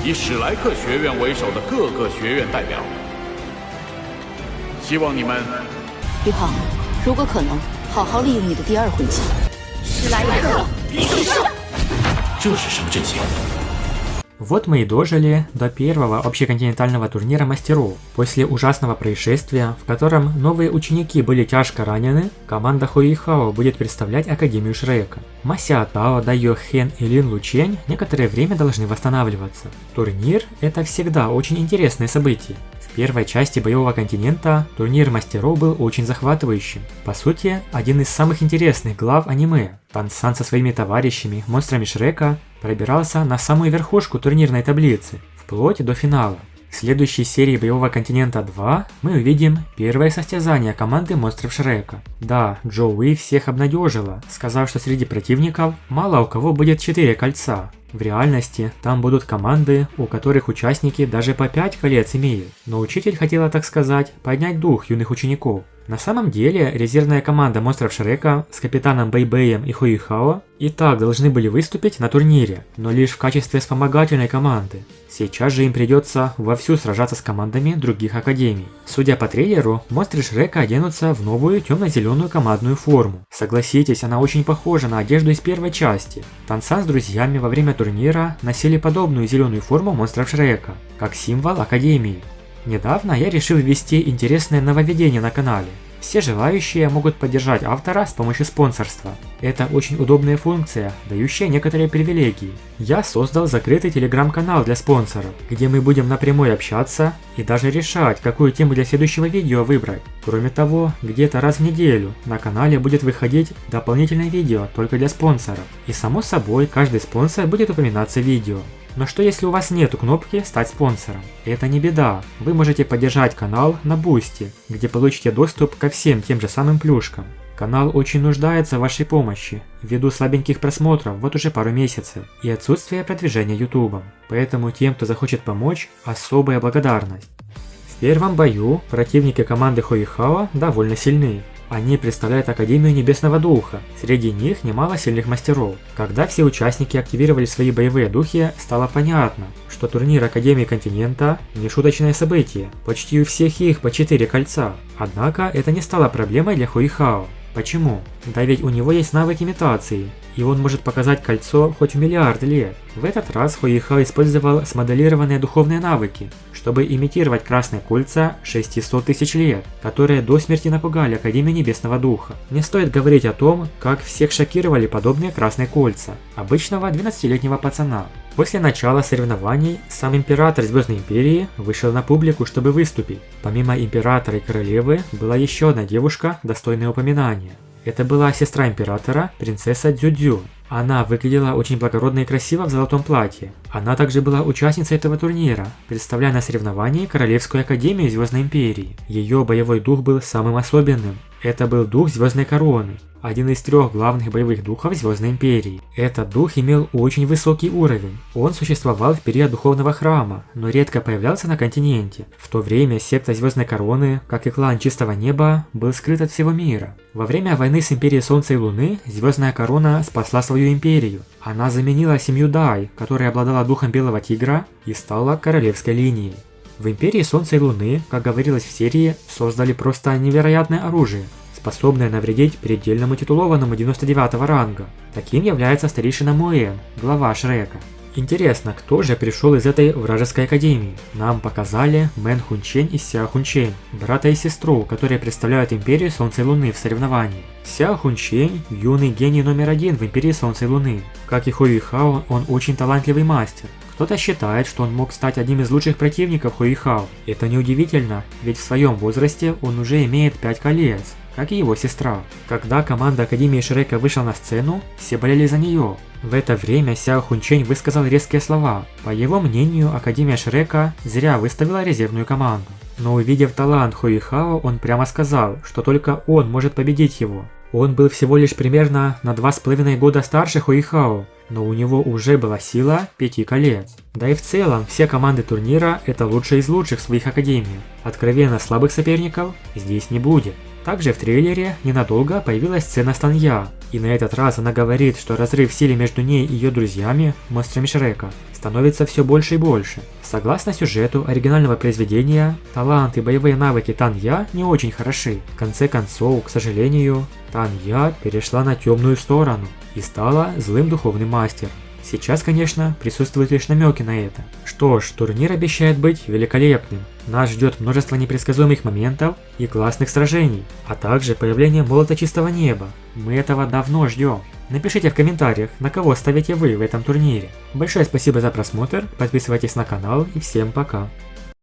以史莱克学院为首的各个学院代表。希望你们，于浩，如果可能，好好利用你的第二魂技。史莱克必胜！这是什么阵型？ Вот мы и дожили до первого общеконтинентального турнира мастеров. После ужасного происшествия, в котором новые ученики были тяжко ранены, команда Хуихао будет представлять Академию Шрека. Мася Тао, Дайо Хэн и Лин Лучень некоторое время должны восстанавливаться. Турнир – это всегда очень интересное событие. В первой части Боевого континента турнир мастеров был очень захватывающим. По сути, один из самых интересных глав аниме. Тан-сан со своими товарищами, монстрами Шрека, пробирался на самую верхушку турнирной таблицы, вплоть до финала. В следующей серии Боевого континента 2 мы увидим первое состязание команды монстров Шрека. Да, Джо Уи всех обнадежила, сказав, что среди противников мало у кого будет 4 кольца. В реальности там будут команды, у которых участники даже по 5 колец имеют. Но учитель хотела, так сказать, поднять дух юных учеников. На самом деле, резервная команда монстров Шрека с капитаном Бэйбэем и Хуихао и так должны были выступить на турнире, но лишь в качестве вспомогательной команды. Сейчас же им придется вовсю сражаться с командами других академий. Судя по трейлеру, монстры Шрека оденутся в новую темно-зеленую командную форму. Согласитесь, она очень похожа на одежду из первой части. Тан-сан с друзьями во время турнира носили подобную зеленую форму монстров Шрека, как символ академии. Недавно я решил ввести интересное нововведение на канале. Все желающие могут поддержать автора с помощью спонсорства. Это очень удобная функция, дающая некоторые привилегии. Я создал закрытый телеграм-канал для спонсоров, где мы будем напрямую общаться и даже решать, какую тему для следующего видео выбрать. Кроме того, где-то раз в неделю на канале будет выходить дополнительное видео только для спонсоров. И само собой, каждый спонсор будет упоминаться в видео. Но что если у вас нету кнопки «Стать спонсором»? Это не беда, вы можете поддержать канал на Boosty, где получите доступ ко всем тем же самым плюшкам. Канал очень нуждается в вашей помощи, ввиду слабеньких просмотров вот уже пару месяцев и отсутствия продвижения YouTube. Поэтому тем, кто захочет помочь, особая благодарность. В первом бою противники команды Хуихао довольно сильны. Они представляют Академию Небесного Духа, среди них немало сильных мастеров. Когда все участники активировали свои боевые духи, стало понятно, что турнир Академии Континента не шуточное событие, почти у всех их по 4 кольца. Однако это не стало проблемой для Хуихао. Почему? Да ведь у него есть навык имитации, и он может показать кольцо хоть в миллиард лет. В этот раз Хуихао использовал смоделированные духовные навыки, чтобы имитировать красные кольца 600 тысяч лет, которые до смерти напугали Академию Небесного Духа. Не стоит говорить о том, как всех шокировали подобные красные кольца обычного 12-летнего пацана. После начала соревнований сам император Звездной Империи вышел на публику, чтобы выступить. Помимо императора и королевы была еще одна девушка, достойная упоминания. Это была сестра императора, принцесса Дзюдзю. Она выглядела очень благородно и красиво в золотом платье. Она также была участницей этого турнира, представляя на соревновании Королевскую Академию Звездной Империи. Ее боевой дух был самым особенным. Это был дух Звездной Короны, один из 3 главных боевых духов Звездной Империи. Этот дух имел очень высокий уровень. Он существовал в период Духовного Храма, но редко появлялся на континенте. В то время секта Звездной Короны, как и клан Чистого Неба, был скрыт от всего мира. Во время войны с Империей Солнца и Луны Звездная Корона спасла свою империю. Она заменила семью Дай, которая обладала духом Белого Тигра, и стала королевской линией. В Империи Солнца и Луны, как говорилось в серии, создали просто невероятное оружие, способное навредить предельному титулованному 99 ранга. Таким является старейшина Муэн, глава Шрека. Интересно, кто же пришел из этой вражеской академии? Нам показали Мэн Хунчень и Ся Хунчень, брата и сестру, которые представляют Империю Солнца и Луны в соревновании. Ся Хунчень – юный гений номер 1 в Империи Солнца и Луны. Как и Хуихао, он очень талантливый мастер. Кто-то считает, что он мог стать одним из лучших противников Хуихао. Это неудивительно, ведь в своем возрасте он уже имеет 5 колец, как и его сестра. Когда команда Академии Шрека вышла на сцену, все болели за нее. В это время Сяо Хунчень высказал резкие слова. По его мнению, Академия Шрека зря выставила резервную команду. Но увидев талант Хуихао, он прямо сказал, что только он может победить его. Он был всего лишь примерно на 2,5 года старше Хуихао, но у него уже была сила 5 колец. Да и в целом, все команды турнира – это лучшие из лучших в своих академиях. Откровенно слабых соперников здесь не будет. Также в трейлере ненадолго появилась сцена с Танья, И на этот раз она говорит, что разрыв в силе между ней и ее друзьями, монстрами Шрека, становится все больше и больше. Согласно сюжету оригинального произведения, талант и боевые навыки Танья не очень хороши. В конце концов, к сожалению, Танья перешла на темную сторону и стала злым духовным мастером. Сейчас, конечно, присутствуют лишь намеки на это. Что ж, турнир обещает быть великолепным. Нас ждет множество непредсказуемых моментов и классных сражений, а также появление молота чистого неба. Мы этого давно ждем. Напишите в комментариях, на кого ставите вы в этом турнире. Большое спасибо за просмотр, подписывайтесь на канал и всем пока.